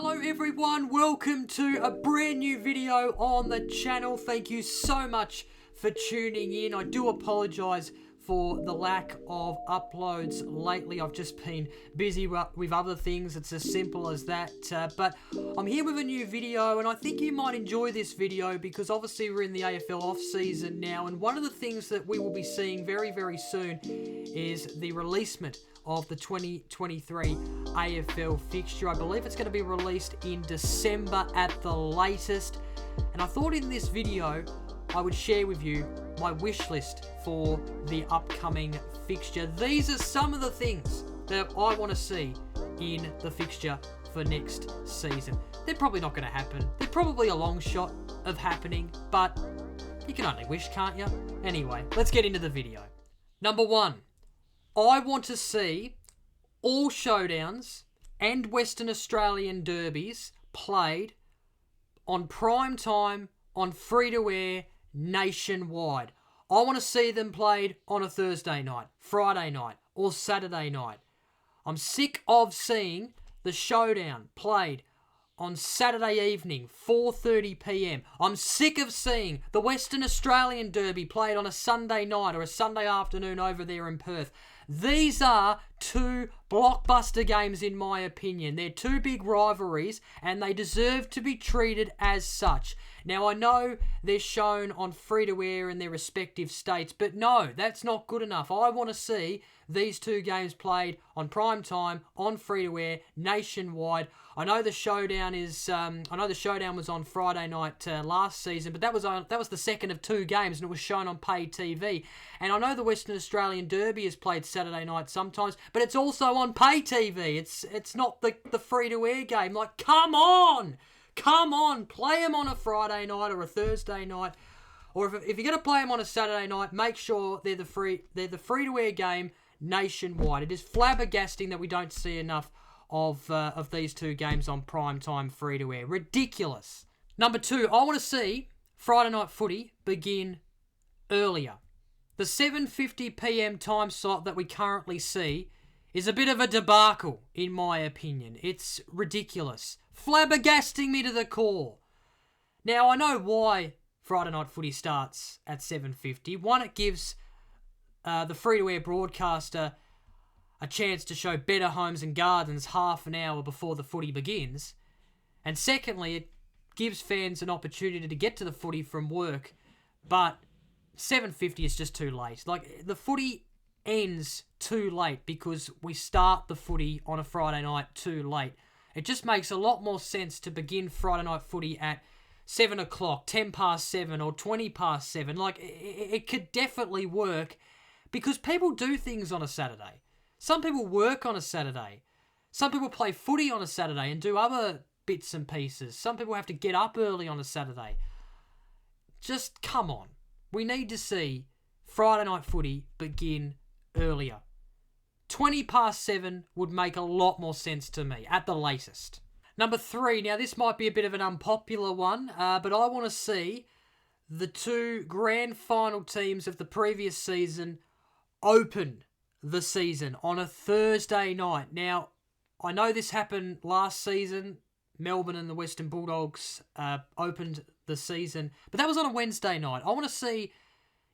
Hello everyone, welcome to a brand new video on the channel. Thank you so much for tuning in. I do apologise for the lack of uploads lately. I've just been busy with other things. It's as simple as that. But I'm here with a new video, and I think you might enjoy this video because obviously we're in the AFL off-season now, and one of the things that we will be seeing very, very soon is the releasement of the 2023 AFL fixture. I believe it's going to be released in December at the latest. And I thought in this video I would share with you my wish list for the upcoming fixture. These are some of the things that I want to see in the fixture for next season. They're probably not going to happen. They're probably a long shot of happening, but you can only wish, can't you? Anyway, let's get into the video. Number one, I want to see all showdowns and Western Australian derbies played on prime time, on free-to-air, nationwide. I want to see them played on a Thursday night, Friday night, or Saturday night. I'm sick of seeing the showdown played on Saturday evening, 4:30 p.m. I'm sick of seeing the Western Australian derby played on a Sunday night or a Sunday afternoon over there in Perth. These are two blockbuster games in my opinion. They're two big rivalries and they deserve to be treated as such. Now I know they're shown on free-to-air in their respective states, but no, that's not good enough. I want to see these two games played on prime time, on free-to-air, nationwide. I know the showdown was on Friday night last season, but that was the second of two games, and it was shown on pay TV. And I know the Western Australian Derby is played Saturday night sometimes, but it's also on pay TV. It's not the free-to-air game. Like, come on, play them on a Friday night or a Thursday night, or if you're going to play them on a Saturday night, make sure they're the free-to-air game nationwide. It is flabbergasting that we don't see enough of these two games on prime time free-to-air. Ridiculous. Number two, I want to see Friday night footy begin earlier. The 7:50 p.m. time slot that we currently see is a bit of a debacle, in my opinion. It's ridiculous. Flabbergasting me to the core. Now, I know why Friday night footy starts at 7:50. One, it gives the free-to-air broadcaster a chance to show Better Homes and Gardens half an hour before the footy begins. And secondly, it gives fans an opportunity to get to the footy from work, but 7:50 is just too late. Like, the footy ends too late because we start the footy on a Friday night too late. It just makes a lot more sense to begin Friday night footy at 7 o'clock, 10 past 7 or 20 past 7. Like, it could definitely work because people do things on a Saturday. Some people work on a Saturday. Some people play footy on a Saturday and do other bits and pieces. Some people have to get up early on a Saturday. Just come on. We need to see Friday night footy begin earlier. 20 past 7 would make a lot more sense to me, at the latest. Number three, now this might be a bit of an unpopular one, but I want to see the two grand final teams of the previous season open the season on a Thursday night. Now, I know this happened last season. Melbourne and the Western Bulldogs opened the season, but that was on a Wednesday night. I want to see,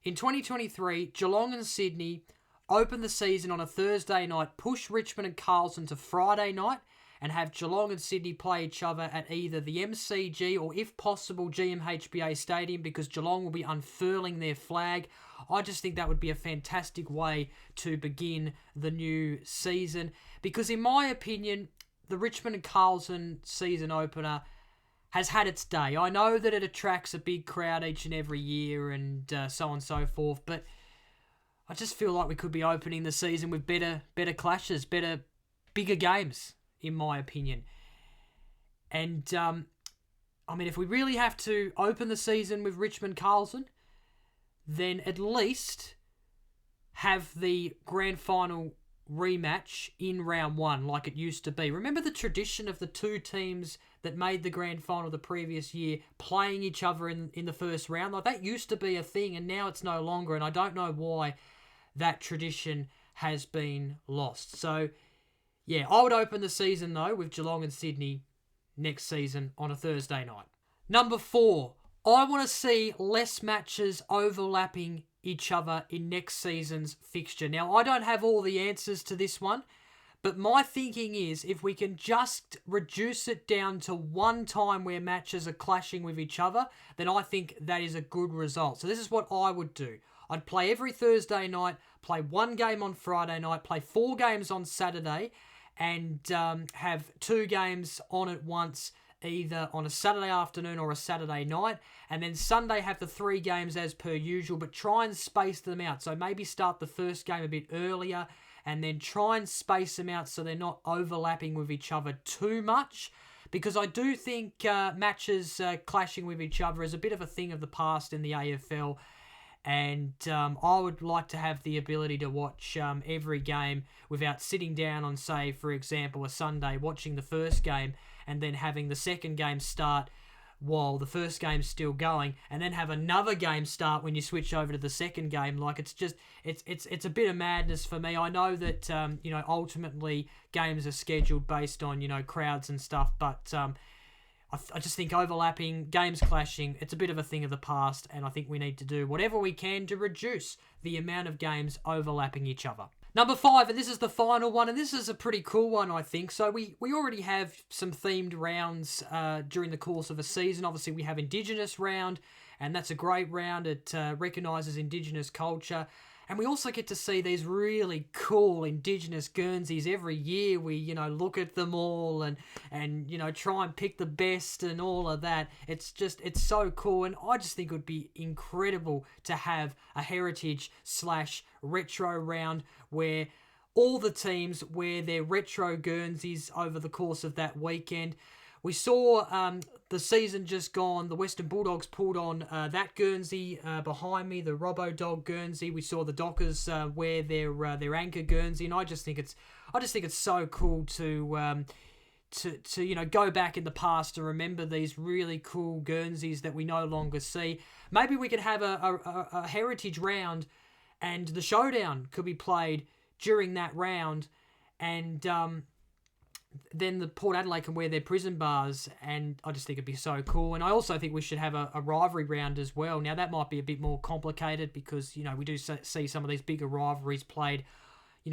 in 2023, Geelong and Sydney open the season on a Thursday night, push Richmond and Carlton to Friday night, and have Geelong and Sydney play each other at either the MCG or, if possible, GMHBA Stadium, because Geelong will be unfurling their flag. I just think that would be a fantastic way to begin the new season, because in my opinion, the Richmond and Carlton season opener has had its day. I know that it attracts a big crowd each and every year and so on and so forth, but I just feel like we could be opening the season with better clashes, bigger games, in my opinion. And, I mean, if we really have to open the season with Richmond-Carlton, then at least have the grand final rematch in round one like it used to be. Remember the tradition of the two teams that made the grand final the previous year playing each other in the first round? Like, that used to be a thing, and now it's no longer, and I don't know why that tradition has been lost. So, yeah, I would open the season, though, with Geelong and Sydney next season on a Thursday night. Number 4, I want to see less matches overlapping each other in next season's fixture. Now, I don't have all the answers to this one, but my thinking is if we can just reduce it down to one time where matches are clashing with each other, then I think that is a good result. So this is what I would do. I'd play every Thursday night, play one game on Friday night, play 4 games on Saturday, and have 2 games on at once, either on a Saturday afternoon or a Saturday night, and then Sunday have the 3 games as per usual, but try and space them out. So maybe start the first game a bit earlier, and then try and space them out so they're not overlapping with each other too much, because I do think matches clashing with each other is a bit of a thing of the past in the AFL. And I would like to have the ability to watch every game without sitting down on, say, for example, a Sunday, watching the first game and then having the second game start while the first game's still going, and then have another game start when you switch over to the second game. Like, it's just, it's a bit of madness for me. I know that, ultimately games are scheduled based on, crowds and stuff, but I just think overlapping, games clashing, it's a bit of a thing of the past, and I think we need to do whatever we can to reduce the amount of games overlapping each other. Number 5, and this is the final one, and this is a pretty cool one, I think. So we already have some themed rounds during the course of a season. Obviously, we have Indigenous round, and that's a great round. It recognises Indigenous culture. And we also get to see these really cool Indigenous Guernseys every year. We, look at them all and try and pick the best and all of that. It's so cool. And I just think it would be incredible to have a heritage/retro round where all the teams wear their retro Guernseys over the course of that weekend. We saw the season just gone, the Western Bulldogs pulled on that Guernsey behind me, the Robo-Dog Guernsey. We saw the Dockers wear their anchor Guernsey, and I just think it's so cool to go back in the past to remember these really cool Guernseys that we no longer see. Maybe we could have a heritage round, and the showdown could be played during that round, and then the Port Adelaide can wear their prison bars, and I just think it'd be so cool. And I also think we should have a rivalry round as well. Now, that might be a bit more complicated because, we do see some of these bigger rivalries played,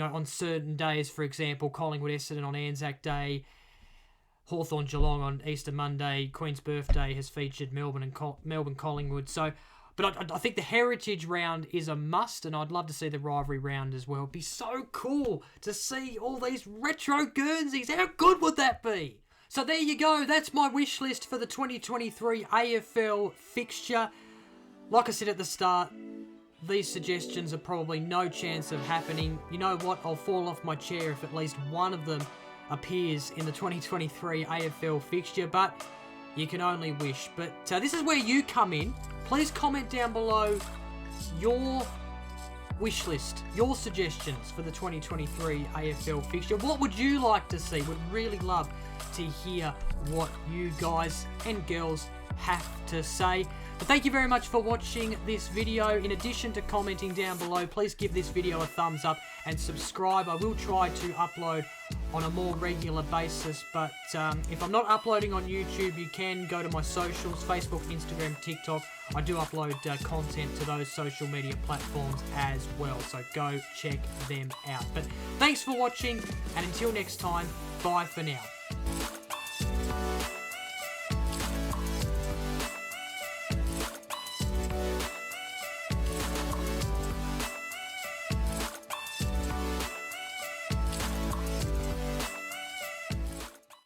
on certain days. For example, Collingwood-Essendon on Anzac Day, Hawthorn-Geelong on Easter Monday, Queen's Birthday has featured Melbourne-Collingwood. But I think the heritage round is a must, and I'd love to see the rivalry round as well. It'd be so cool to see all these retro Guernseys. How good would that be? So there you go. That's my wish list for the 2023 AFL fixture. Like I said at the start, these suggestions are probably no chance of happening. You know what? I'll fall off my chair if at least one of them appears in the 2023 AFL fixture, but you can only wish. But this is where you come in. Please comment down below your wish list, your suggestions for the 2023 AFL fixture. What would you like to see? Would really love to hear what you guys and girls have to say. But thank you very much for watching this video. In addition to commenting down below, please give this video a thumbs up and subscribe. I will try to upload on a more regular basis, but if I'm not uploading on YouTube, you can go to my socials, Facebook, Instagram, TikTok. I do upload content to those social media platforms as well, so go check them out. But thanks for watching, and until next time, bye for now.